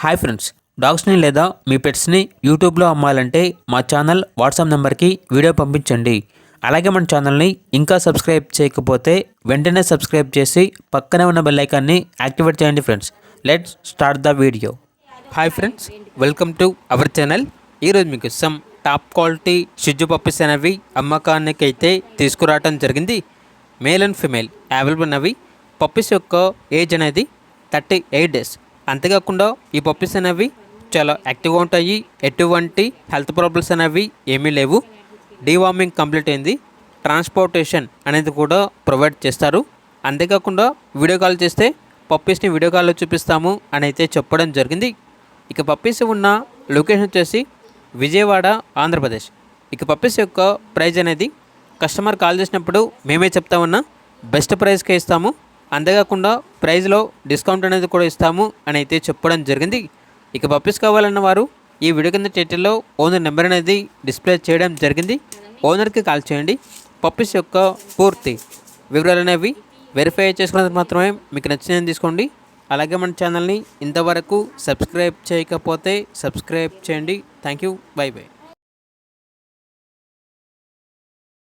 Hi friends, డాగ్స్ని లేదా మీ పెట్స్ని యూట్యూబ్లో అమ్మాలంటే మా ఛానల్ వాట్సాప్ నెంబర్కి వీడియో పంపించండి. అలాగే మన ఛానల్ని ఇంకా సబ్స్క్రైబ్ చేయకపోతే వెంటనే సబ్స్క్రైబ్ చేసి పక్కనే ఉన్న బెల్ ఐకాన్ని యాక్టివేట్ చేయండి friends. Let's start the video. Hi friends, welcome to our channel. ఈరోజు మీకు సమ్ టాప్ క్వాలిటీ షిజ్జు పప్పీస్ అనేవి అమ్మకానికి అయితే తీసుకురావడం జరిగింది. మేల్ అండ్ ఫిమేల్ అవైలబుల్ ఉన్నవి. పప్పీస్ యొక్క ఏజ్ అనేది 38 డేస్. అంతేకాకుండా ఈ పప్పీస్ అనేవి చాలా యాక్టివ్గా ఉంటాయి. ఎటువంటి హెల్త్ ప్రాబ్లమ్స్ అనేవి ఏమీ లేవు. డీవార్మింగ్ కంప్లీట్ అయింది. ట్రాన్స్పోర్టేషన్ అనేది కూడా ప్రొవైడ్ చేస్తారు. అంతేకాకుండా వీడియో కాల్ చేస్తే పప్పీస్ని వీడియో కాల్లో చూపిస్తాము అని అయితే చెప్పడం జరిగింది. ఇక పప్పీస్ ఉన్న లొకేషన్ వచ్చేసి విజయవాడ, ఆంధ్రప్రదేశ్. ఇక పప్పీస్ యొక్క ప్రైజ్ అనేది కస్టమర్ కాల్ చేసినప్పుడు మేమే చెప్తా ఉన్నా బెస్ట్ ప్రైస్కే ఇస్తాము. అంతేకాకుండా ప్రైజ్లో డిస్కౌంట్ అనేది కూడా ఇస్తాము అని అయితే చెప్పడం జరిగింది. ఇక పప్పీస్ కావాలన్న వారు ఈ వీడియో కింద టైటిల్లో ఓనర్ నెంబర్ అనేది డిస్ప్లే చేయడం జరిగింది. ఓనర్కి కాల్ చేయండి. పప్పీస్ యొక్క పూర్తి వివరాలు అనేవి వెరిఫై చేసుకున్నది మాత్రమే మీకు నచ్చినది తీసుకోండి. అలాగే మన ఛానల్ని ఇంతవరకు సబ్స్క్రైబ్ చేయకపోతే సబ్స్క్రైబ్ చేయండి. Thank you. By by.